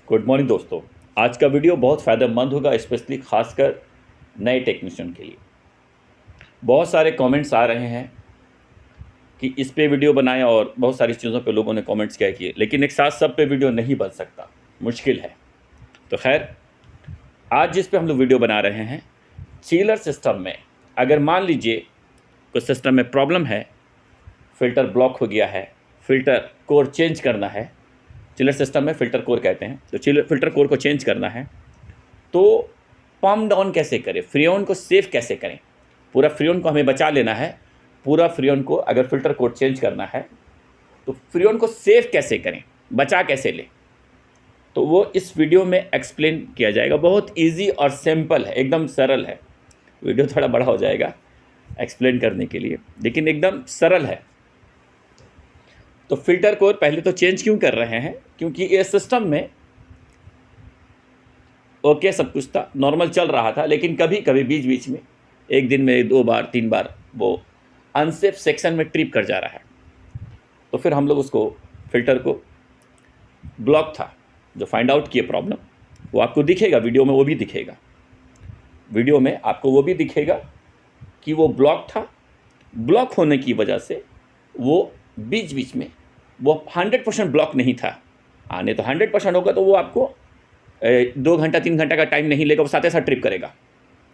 Good morning दोस्तों। आज का वीडियो बहुत फ़ायदेमंद होगा, स्पेशली खासकर नए टेक्नीशियन के लिए। बहुत सारे कमेंट्स आ रहे हैं कि इस पे वीडियो बनाएं और बहुत सारी चीज़ों पे लोगों ने कमेंट्स क्या किए, लेकिन एक साथ सब पे वीडियो नहीं बन सकता, मुश्किल है। तो खैर, आज जिस पे हम लोग वीडियो बना रहे हैं, चिलर सिस्टम में अगर मान लीजिए कुछ सिस्टम में प्रॉब्लम है, फ़िल्टर ब्लॉक हो गया है, फ़िल्टर कोर चेंज करना है। चिलर सिस्टम में फ़िल्टर कोर कहते हैं, तो चिलर फ़िल्टर कोर को चेंज करना है तो पम्प डाउन कैसे करें, फ्रीऑन को सेव कैसे करें। पूरा फ्रीऑन को हमें बचा लेना है। पूरा फ्रीऑन को अगर फ़िल्टर कोड चेंज करना है तो फ्रीऑन को सेव कैसे करें, बचा कैसे लें, तो वो इस वीडियो में एक्सप्लेन किया जाएगा। बहुत इजी और सिंपल है, एकदम सरल है। वीडियो थोड़ा बड़ा हो जाएगा एक्सप्लेन करने के लिए, लेकिन एकदम सरल है। तो फ़िल्टर कोड पहले तो चेंज क्यों कर रहे हैं, क्योंकि ये सिस्टम में ओके सब कुछ था, नॉर्मल चल रहा था, लेकिन कभी कभी बीच बीच में एक दिन में 2 बार 3 बार वो अनसेफ सेक्शन में ट्रिप कर जा रहा है। तो फिर हम लोग उसको फ़िल्टर को ब्लॉक था जो फाइंड आउट किए प्रॉब्लम, वो आपको दिखेगा वीडियो में, वो भी दिखेगा वीडियो में आपको वो भी दिखेगा कि वो ब्लॉक था। ब्लॉक होने की वजह से वो बीच बीच में वो 100% ब्लॉक नहीं था। आने तो 100% होगा तो वो आपको 2 घंटा 3 घंटा का टाइम नहीं लेगा, वो साथ ही साथ ट्रिप करेगा।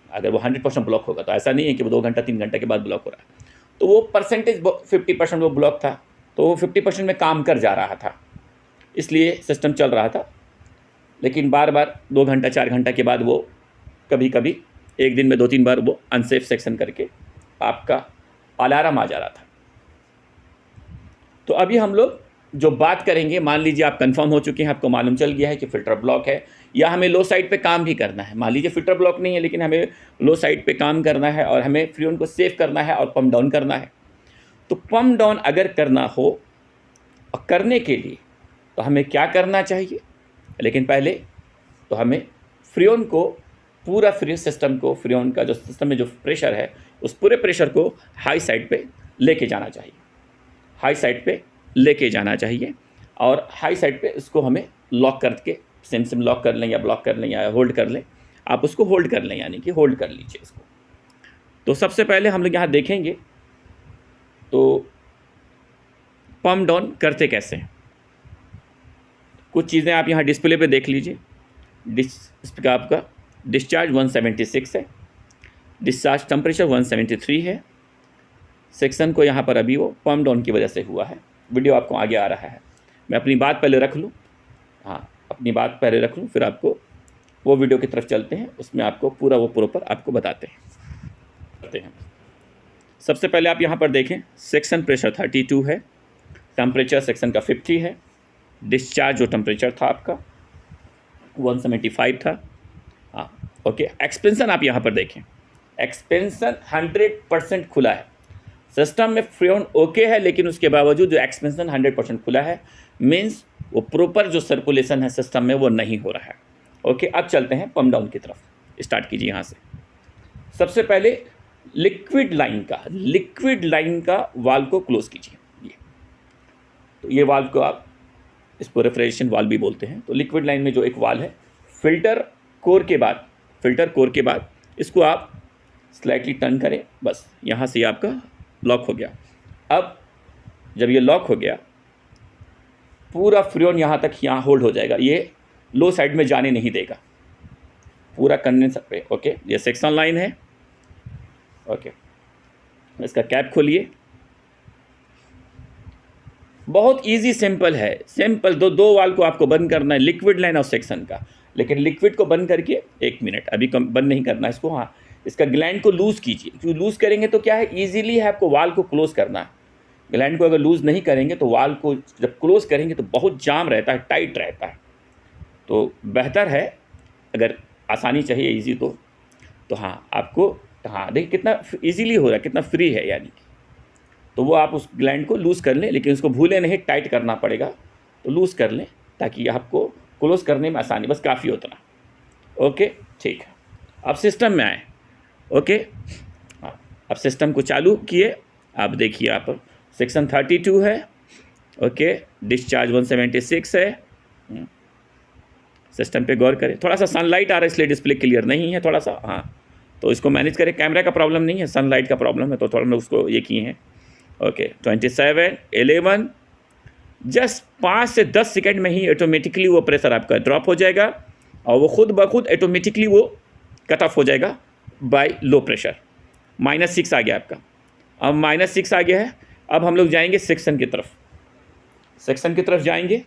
अगर वो 100% ब्लॉक होगा तो ऐसा नहीं है कि वो 2 घंटा 3 घंटे के बाद ब्लॉक हो रहा है। तो वो परसेंटेज 50% वो ब्लॉक था, तो वो 50% में काम कर जा रहा था, इसलिए सिस्टम चल रहा था। लेकिन बार बार 2 घंटा 4 घंटा के बाद वो कभी कभी एक दिन में 2-3 बार वो अनसेफ सेक्शन करके आपका अलार्म आ जा रहा था। तो अभी हम लोग जो बात करेंगे, मान लीजिए आप कंफर्म हो चुके हैं, आपको मालूम चल गया है कि फ़िल्टर ब्लॉक है या हमें लो साइड पे काम भी करना है। मान लीजिए फ़िल्टर ब्लॉक नहीं है, लेकिन हमें लो साइड पे काम करना है और हमें फ्रीऑन को सेव करना है और पम्प डाउन करना है। तो पम्प डाउन अगर करना हो और करने के लिए तो हमें क्या करना चाहिए, लेकिन पहले तो हमें फ्रीऑन को पूरा फ्री सिस्टम को, फ्रीऑन का जो सिस्टम में जो प्रेशर है उस पूरे प्रेशर को हाई साइड पे लेके जाना चाहिए। हाई साइड पे लेके जाना चाहिए और हाई साइड पे इसको हमें लॉक करके सिम लॉक कर लें या ब्लॉक कर लें या होल्ड कर लें। आप उसको होल्ड कर लें, यानी कि होल्ड कर लीजिए इसको। तो सबसे पहले हम लोग यहाँ देखेंगे तो पम्प डाउन करते कैसे हैं। कुछ चीज़ें आप यहाँ डिस्प्ले पे देख लीजिए। इसका आपका डिस्चार्ज 176 है, डिस्चार्ज टेम्परेचर 173 है। सेक्शन को यहाँ पर अभी वो पम्प डाउन की वजह से हुआ है। वीडियो आपको आगे आ रहा है। मैं अपनी बात पहले रख लूँ, हाँ अपनी बात पहले रख लूँ, फिर आपको वो वीडियो की तरफ चलते हैं, उसमें आपको पूरा वो प्रॉपर आपको बताते हैं। सबसे पहले आप यहाँ पर देखें, सेक्शन प्रेशर 32 है, टेम्परेचर सेक्शन का 50 है, डिस्चार्ज जो टेम्परेचर था आपका 175 था। हाँ ओके। एक्सपेंशन आप यहाँ पर देखें, एक्सपेंशन 100% खुला है। सिस्टम में फ्रीऑन ओके है, लेकिन उसके बावजूद जो एक्सपेंशन 100% खुला है, मीन्स वो प्रॉपर जो सर्कुलेशन है सिस्टम में वो नहीं हो रहा है। ओके, अब चलते हैं पम्प डाउन की तरफ। स्टार्ट कीजिए यहाँ से। सबसे पहले लिक्विड लाइन का वाल्व को क्लोज कीजिए। तो ये वाल्व को आप इसको रेफ्रिजरेशन वाल्व भी बोलते हैं। तो लिक्विड लाइन में जो एक वाल्व है, फ़िल्टर कोर के बाद इसको आप स्लाइटली टर्न करें, बस यहाँ से आपका लॉक हो गया। अब जब ये लॉक हो गया, पूरा फ्रीऑन यहाँ तक यहाँ होल्ड हो जाएगा, ये लो साइड में जाने नहीं देगा, पूरा कंडेंसर पे। ओके, ये सेक्शन लाइन है। ओके, इसका कैप खोलिए। बहुत इजी सिंपल है, सिंपल। दो वाल्व को आपको बंद करना है, लिक्विड लाइन और सेक्शन का। लेकिन लिक्विड को बंद करके 1 मिनट अभी बंद नहीं करना है इसको। हाँ, इसका ग्लैंड को लूज़ कीजिए, क्योंकि लूज़ करेंगे तो क्या है, ईजीली है आपको वाल्व को क्लोज़ करना है। ग्लैंड को अगर लूज़ नहीं करेंगे तो वाल्व को जब क्लोज़ करेंगे तो बहुत जाम रहता है, टाइट रहता है। तो बेहतर है, अगर आसानी चाहिए ईजी तो हाँ आपको, हाँ देखिए कितना ईजीली हो रहा है, कितना फ्री है यानी कि। तो वो आप उस ग्लैंड को लूज़ कर लें, लेकिन उसको भूलें नहीं, टाइट करना पड़ेगा। तो लूज़ कर लें ताकि आपको क्लोज़ करने में आसानी, बस काफ़ी उतना। ओके ठीक है। अब सिस्टम में आए। ओके, हाँ अब सिस्टम को चालू किए। आप देखिए, आप सेक्शन 32 है। ओके, डिस्चार्ज 176 है, सिस्टम पे गौर करें। थोड़ा सा सनलाइट आ रहा है इसलिए डिस्प्ले क्लियर नहीं है थोड़ा सा, हाँ, तो इसको मैनेज करें। कैमरा का प्रॉब्लम नहीं है, सनलाइट का प्रॉब्लम है, तो थोड़ा मैं उसको ये किए हैं। ओके 27, 11, जस्ट 5 से 10 सेकेंड में ही ऑटोमेटिकली वो प्रेशर आपका ड्रॉप हो जाएगा और वो खुद ब खुद ऑटोमेटिकली वो कट ऑफ हो जाएगा बाय लो प्रेशर। -6 आ गया आपका। अब -6 आ गया है, अब हम लोग जाएंगे सेक्शन की तरफ। सेक्शन की तरफ जाएंगे,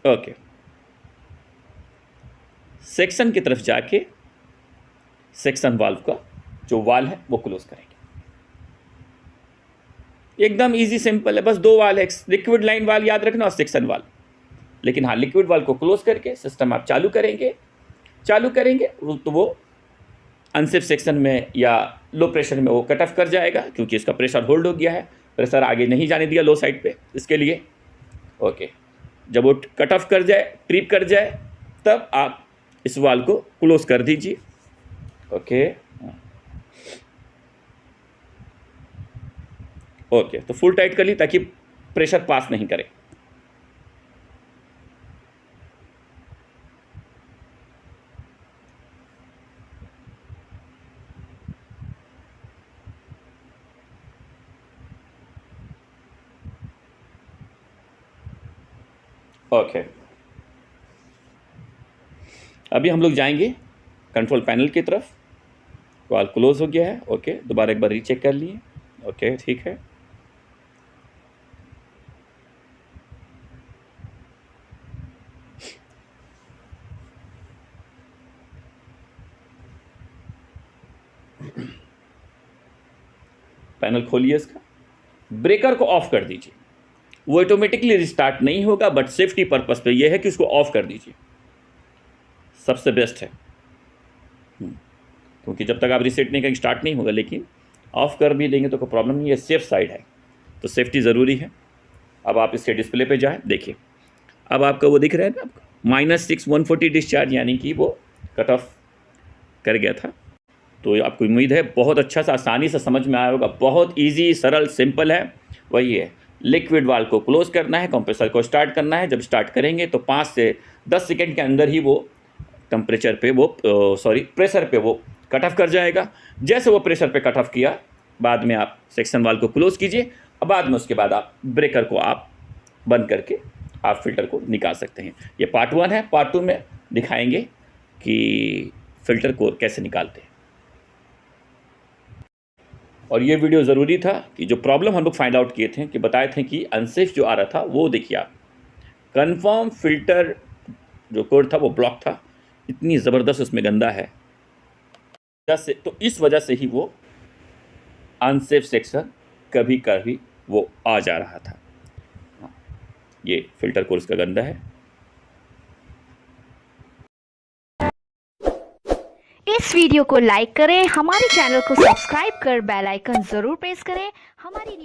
ओके सेक्शन की तरफ जाके सेक्शन वाल्व का जो वाल है वो क्लोज करेंगे। एकदम इजी सिंपल है, बस 2 वाल है, लिक्विड लाइन वाल याद रखना और सेक्शन वाल। लेकिन हाँ, लिक्विड वाल को क्लोज करके सिस्टम आप चालू करेंगे तो वो अनसेफ सेक्शन में या लो प्रेशर में वो कट ऑफ कर जाएगा, क्योंकि इसका प्रेशर होल्ड हो गया है, प्रेशर आगे नहीं जाने दिया लो साइड पे इसके लिए। ओके, जब वो कट ऑफ कर जाए, ट्रिप कर जाए, तब आप इस वाल को क्लोज कर दीजिए। ओके तो फुल टाइट कर ली ताकि प्रेशर पास नहीं करे। ओके अभी हम लोग जाएंगे कंट्रोल पैनल की तरफ। वाल क्लोज हो गया है। ओके, दोबारा एक बार रीचेक कर लिए। ओके ठीक है, पैनल खोलिए इसका, ब्रेकर को ऑफ कर दीजिए। वो ऑटोमेटिकली रिस्टार्ट नहीं होगा, बट सेफ्टी पर्पस पे ये है कि उसको ऑफ कर दीजिए, सबसे बेस्ट है। क्योंकि जब तक आप रीसेट नहीं करेंगे स्टार्ट नहीं होगा, लेकिन ऑफ कर भी देंगे तो कोई प्रॉब्लम नहीं है, सेफ साइड है, तो सेफ्टी ज़रूरी है। अब आप इसके डिस्प्ले पे जाएं, देखिए अब आपका वो दिख रहा है ना, आपका -6 140 डिस्चार्ज, यानी कि वो कट ऑफ कर गया था। तो आपको उम्मीद है बहुत अच्छा सा आसानी से समझ में आया होगा। बहुत ईजी, सरल, सिंपल है। वही है, लिक्विड वाल्व को क्लोज करना है, कंप्रेसर को स्टार्ट करना है। जब स्टार्ट करेंगे तो 5 से 10 सेकेंड के अंदर ही वो टेम्परेचर पे वो प्रेशर पे वो कट ऑफ कर जाएगा। जैसे वो प्रेशर पे कट ऑफ किया, बाद में आप सेक्शन वाल्व को क्लोज कीजिए, और बाद में उसके बाद आप ब्रेकर को आप बंद करके आप फिल्टर को निकाल सकते हैं। ये पार्ट 1 है। पार्ट 2 में दिखाएंगे कि फ़िल्टर को कैसे निकालते हैं। और ये वीडियो ज़रूरी था कि जो प्रॉब्लम हम लोग फाइंड आउट किए थे, कि बताए थे कि अनसेफ जो आ रहा था, वो देखिए आप, कन्फर्म फिल्टर जो कोड था वो ब्लॉक था, इतनी ज़बरदस्त उसमें गंदा है, तो इस वजह से ही वो अनसेफ सेक्शन कभी कभी वो आ जा रहा था। ये फिल्टर कोर्स का गंदा है। इस वीडियो को लाइक करें, हमारे चैनल को सब्सक्राइब कर बेल आइकन जरूर प्रेस करें। हमारी